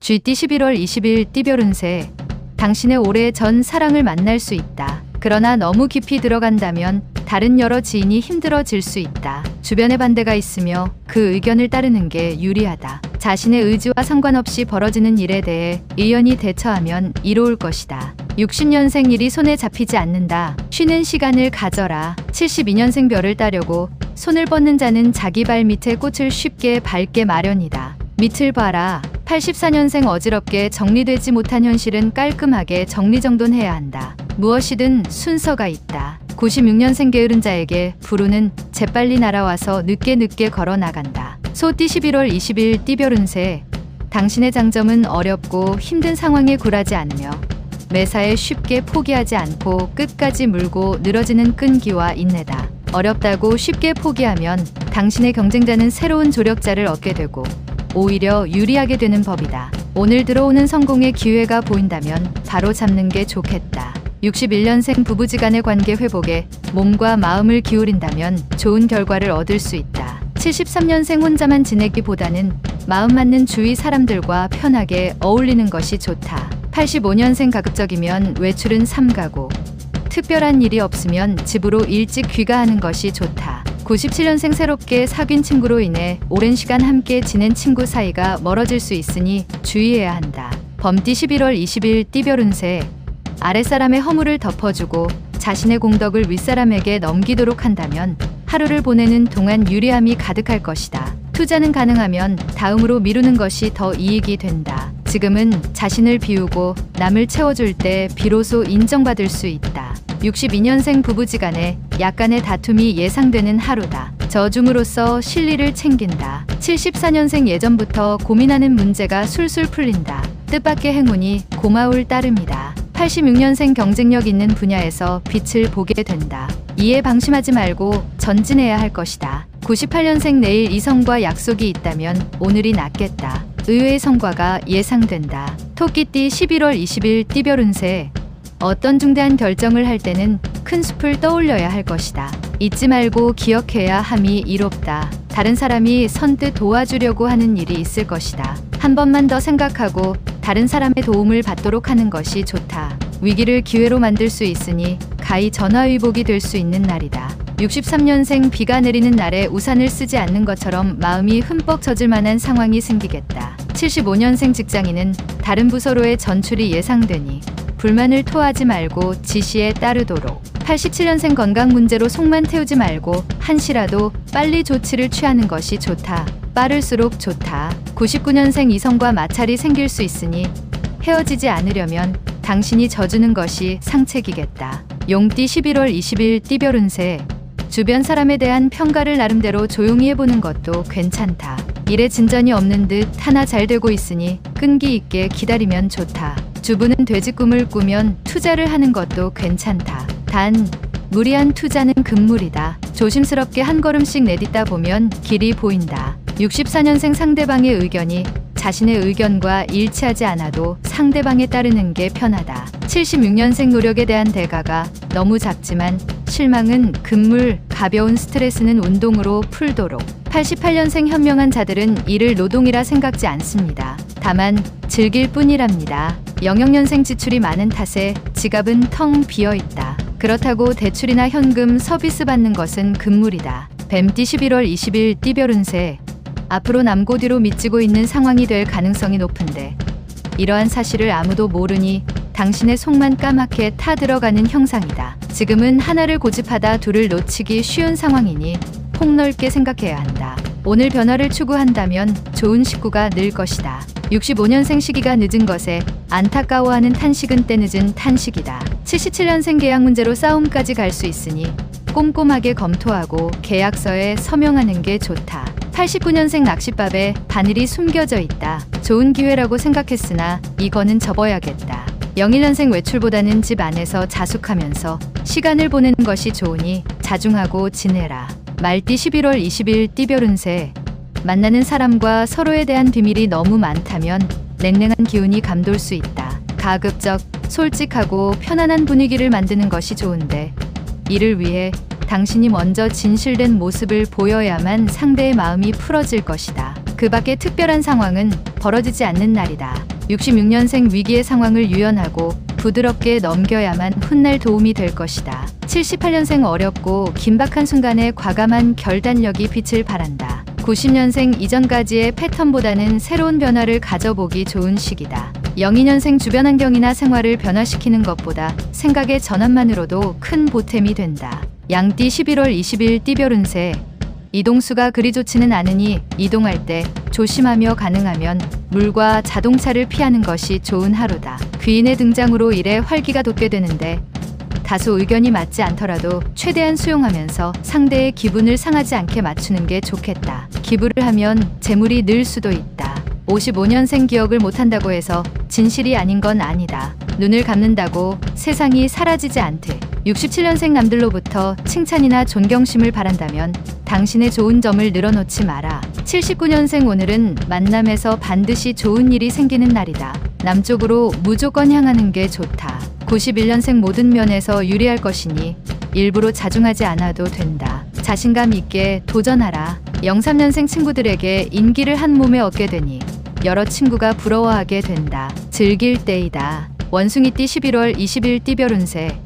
GT 11월 20일 띠별 운세. 당신의 올해 전 사랑을 만날 수 있다. 그러나 너무 깊이 들어간다면 다른 여러 지인이 힘들어질 수 있다. 주변에 반대가 있으며 그 의견을 따르는 게 유리하다. 자신의 의지와 상관없이 벌어지는 일에 대해 의연히 대처하면 이로울 것이다. 60년생 일이 손에 잡히지 않는다. 쉬는 시간을 가져라. 72년생 별을 따려고 손을 뻗는 자는 자기 발 밑에 꽃을 쉽게 밟게 마련이다. 밑을 봐라. 84년생 어지럽게 정리되지 못한 현실은 깔끔하게 정리정돈해야 한다. 무엇이든 순서가 있다. 96년생 게으른 자에게 불운은 재빨리 날아와서 늦게 걸어 나간다. 소띠 11월 20일 띠별 운세. 당신의 장점은 어렵고 힘든 상황에 굴하지 않으며 매사에 쉽게 포기하지 않고 끝까지 물고 늘어지는 끈기와 인내다. 어렵다고 쉽게 포기하면 당신의 경쟁자는 새로운 조력자를 얻게 되고 오히려 유리하게 되는 법이다. 오늘 들어오는 성공의 기회가 보인다면 바로 잡는 게 좋겠다. 61년생 부부지간의 관계 회복에 몸과 마음을 기울인다면 좋은 결과를 얻을 수 있다. 73년생 혼자만 지내기보다는 마음 맞는 주위 사람들과 편하게 어울리는 것이 좋다. 85년생 가급적이면 외출은 삼가고 특별한 일이 없으면 집으로 일찍 귀가하는 것이 좋다. 97년생 새롭게 사귄 친구로 인해 오랜 시간 함께 지낸 친구 사이가 멀어질 수 있으니 주의해야 한다. 범띠 11월 20일 띠별 운세. 아랫사람의 허물을 덮어주고 자신의 공덕을 윗사람에게 넘기도록 한다면 하루를 보내는 동안 유리함이 가득할 것이다. 투자는 가능하면 다음으로 미루는 것이 더 이익이 된다. 지금은 자신을 비우고 남을 채워줄 때 비로소 인정받을 수 있다. 62년생 부부지간에 약간의 다툼이 예상되는 하루다. 저줌으로써 실리를 챙긴다. 74년생 예전부터 고민하는 문제가 술술 풀린다. 뜻밖의 행운이 고마울 따름이다. 86년생 경쟁력 있는 분야에서 빛을 보게 된다. 이에 방심하지 말고 전진해야 할 것이다. 98년생 내일 이성과 약속이 있다면 오늘이 낫겠다. 의외의 성과가 예상된다. 토끼띠 11월 20일 띠별 운세. 어떤 중대한 결정을 할 때는 큰 숲을 떠올려야 할 것이다. 잊지 말고 기억해야 함이 이롭다. 다른 사람이 선뜻 도와주려고 하는 일이 있을 것이다. 한 번만 더 생각하고 다른 사람의 도움을 받도록 하는 것이 좋다. 위기를 기회로 만들 수 있으니 가히 전화위복이 될 수 있는 날이다. 63년생 비가 내리는 날에 우산을 쓰지 않는 것처럼 마음이 흠뻑 젖을 만한 상황이 생기겠다. 75년생 직장인은 다른 부서로의 전출이 예상되니 불만을 토하지 말고 지시에 따르도록. 87년생 건강 문제로 속만 태우지 말고 한시라도 빨리 조치를 취하는 것이 좋다. 빠를수록 좋다. 99년생 이성과 마찰이 생길 수 있으니 헤어지지 않으려면 당신이 져주는 것이 상책이겠다. 용띠 11월 20일 띠별 운세. 주변 사람에 대한 평가를 나름대로 조용히 해보는 것도 괜찮다. 일에 진전이 없는 듯 하나 잘 되고 있으니 끈기 있게 기다리면 좋다. 주부는 돼지 꿈을 꾸면 투자를 하는 것도 괜찮다. 단 무리한 투자는 금물이다. 조심스럽게 한 걸음씩 내딛다 보면 길이 보인다. 64년생 상대방의 의견이 자신의 의견과 일치하지 않아도 상대방에 따르는 게 편하다. 76년생 노력에 대한 대가가 너무 작지만 실망은 금물, 가벼운 스트레스는 운동으로 풀도록. 88년생 현명한 자들은 이를 노동이라 생각지 않습니다. 다만 즐길 뿐이랍니다. 00년생 지출이 많은 탓에 지갑은 텅 비어있다. 그렇다고 대출이나 현금, 서비스 받는 것은 금물이다. 뱀띠 11월 20일 띠별 운세. 앞으로 남고 뒤로 미치고 있는 상황이 될 가능성이 높은데 이러한 사실을 아무도 모르니 당신의 속만 까맣게 타 들어가는 형상이다. 지금은 하나를 고집하다 둘을 놓치기 쉬운 상황이니 폭넓게 생각해야 한다. 오늘 변화를 추구한다면 좋은 식구가 늘 것이다. 65년생 시기가 늦은 것에 안타까워하는 탄식은 때늦은 탄식이다. 77년생 계약 문제로 싸움까지 갈 수 있으니 꼼꼼하게 검토하고 계약서에 서명하는 게 좋다. 89년생 낚싯밥에 바늘이 숨겨져 있다. 좋은 기회라고 생각했으나 이거는 접어야겠다. 01년생 외출보다는 집 안에서 자숙하면서 시간을 보내는 것이 좋으니 자중하고 지내라. 말띠 11월 20일 띠별 운세. 만나는 사람과 서로에 대한 비밀이 너무 많다면 냉랭한 기운이 감돌 수 있다. 가급적 솔직하고 편안한 분위기를 만드는 것이 좋은데 이를 위해 당신이 먼저 진실된 모습을 보여야만 상대의 마음이 풀어질 것이다. 그 밖에 특별한 상황은 벌어지지 않는 날이다. 66년생 위기의 상황을 유연하고 부드럽게 넘겨야만 훗날 도움이 될 것이다. 78년생 어렵고 긴박한 순간에 과감한 결단력이 빛을 발한다. 90년생 이전까지의 패턴보다는 새로운 변화를 가져보기 좋은 시기다. 02년생 주변 환경이나 생활을 변화시키는 것보다 생각의 전환만으로도 큰 보탬이 된다. 양띠 11월 20일 띠별 운세. 이동수가 그리 좋지는 않으니 이동할 때 조심하며 가능하면 물과 자동차를 피하는 것이 좋은 하루다. 귀인의 등장으로 일에 활기가 돋게 되는데 다소 의견이 맞지 않더라도 최대한 수용하면서 상대의 기분을 상하지 않게 맞추는 게 좋겠다. 기부를 하면 재물이 늘 수도 있다. 55년생 기억을 못한다고 해서 진실이 아닌 건 아니다. 눈을 감는다고 세상이 사라지지 않듯 67년생 남들로부터 칭찬이나 존경심을 바란다면 당신의 좋은 점을 늘어놓지 마라. 79년생 오늘은 만남에서 반드시 좋은 일이 생기는 날이다. 남쪽으로 무조건 향하는 게 좋다. 91년생 모든 면에서 유리할 것이니 일부러 자중하지 않아도 된다. 자신감 있게 도전하라. 03년생 친구들에게 인기를 한 몸에 얻게 되니 여러 친구가 부러워하게 된다. 즐길 때이다. 원숭이띠 11월 20일 띠별 운세.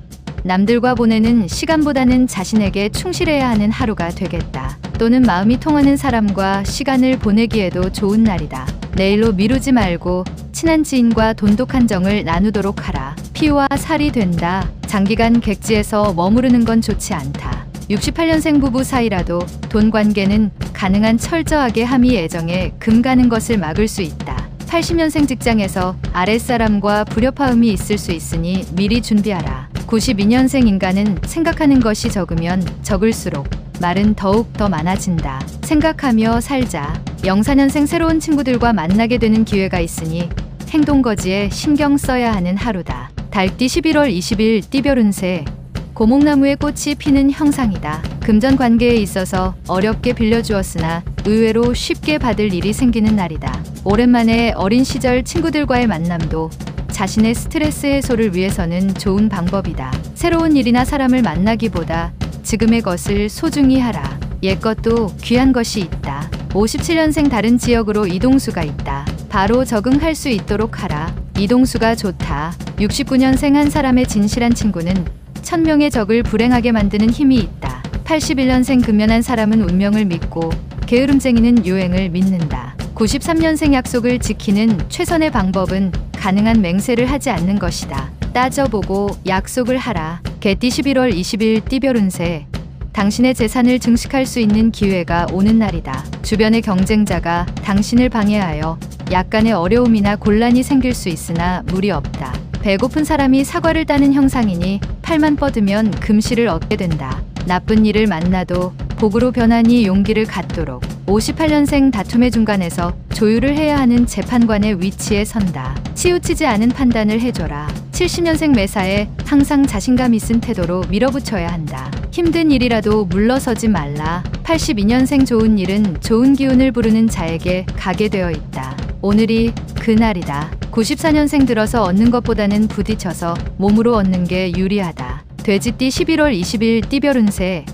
남들과 보내는 시간보다는 자신에게 충실해야 하는 하루가 되겠다. 또는 마음이 통하는 사람과 시간을 보내기에도 좋은 날이다. 내일로 미루지 말고 친한 지인과 돈독한 정을 나누도록 하라. 피와 살이 된다. 장기간 객지에서 머무르는 건 좋지 않다. 68년생 부부 사이라도 돈 관계는 가능한 철저하게 함의 애정에 금 가는 것을 막을 수 있다. 80년생 직장에서 아랫사람과 불협화음이 있을 수 있으니 미리 준비하라. 92년생 인간은 생각하는 것이 적으면 적을수록 말은 더욱 더 많아진다. 생각하며 살자. 04년생 새로운 친구들과 만나게 되는 기회가 있으니 행동거지에 신경 써야 하는 하루다. 달띠 11월 20일 띠별 운세. 고목나무에 꽃이 피는 형상이다. 금전 관계에 있어서 어렵게 빌려주었으나 의외로 쉽게 받을 일이 생기는 날이다. 오랜만에 어린 시절 친구들과의 만남도 자신의 스트레스 해소를 위해서는 좋은 방법이다. 새로운 일이나 사람을 만나기보다 지금의 것을 소중히 하라. 옛것도 귀한 것이 있다. 57년생 다른 지역으로 이동수가 있다. 바로 적응할 수 있도록 하라. 이동수가 좋다. 69년생 한 사람의 진실한 친구는 1000명의 적을 불행하게 만드는 힘이 있다. 81년생 근면한 사람은 운명을 믿고 게으름쟁이는 유행을 믿는다. 93년생 약속을 지키는 최선의 방법은 가능한 맹세를 하지 않는 것이다. 따져보고 약속을 하라. 개띠 11월 20일 띠별 운세. 당신의 재산을 증식할 수 있는 기회가 오는 날이다. 주변의 경쟁자가 당신을 방해하여 약간의 어려움이나 곤란이 생길 수 있으나 무리 없다. 배고픈 사람이 사과를 따는 형상이니 팔만 뻗으면 금실을 얻게 된다. 나쁜 일을 만나도 복으로 변하니 용기를 갖도록. 58년생 다툼의 중간에서 조율을 해야 하는 재판관의 위치에 선다. 치우치지 않은 판단을 해줘라. 70년생 매사에 항상 자신감 있은 태도로 밀어붙여야 한다. 힘든 일이라도 물러서지 말라. 82년생 좋은 일은 좋은 기운을 부르는 자에게 가게 되어 있다. 오늘이 그날이다. 94년생 들어서 얻는 것보다는 부딪혀서 몸으로 얻는 게 유리하다. 돼지띠 11월 20일 띠별 운세.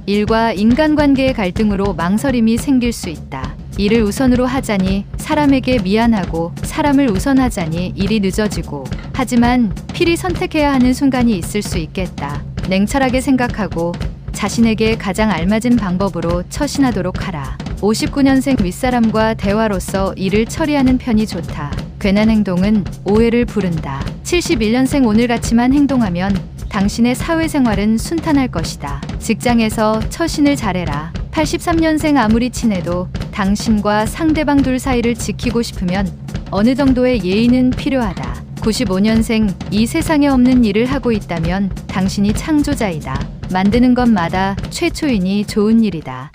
일과 인간관계의 갈등으로 망설임이 생길 수 있다. 일을 우선으로 하자니 사람에게 미안하고 사람을 우선하자니 일이 늦어지고, 하지만 필히 선택해야 하는 순간이 있을 수 있겠다. 냉철하게 생각하고 자신에게 가장 알맞은 방법으로 처신하도록 하라. 59년생 윗사람과 대화로서 일을 처리하는 편이 좋다. 괜한 행동은 오해를 부른다. 71년생 오늘같이만 행동하면 당신의 사회생활은 순탄할 것이다. 직장에서 처신을 잘해라. 83년생 아무리 친해도 당신과 상대방 둘 사이를 지키고 싶으면 어느 정도의 예의는 필요하다. 95년생 이 세상에 없는 일을 하고 있다면 당신이 창조자이다. 만드는 것마다 최초이니 좋은 일이다.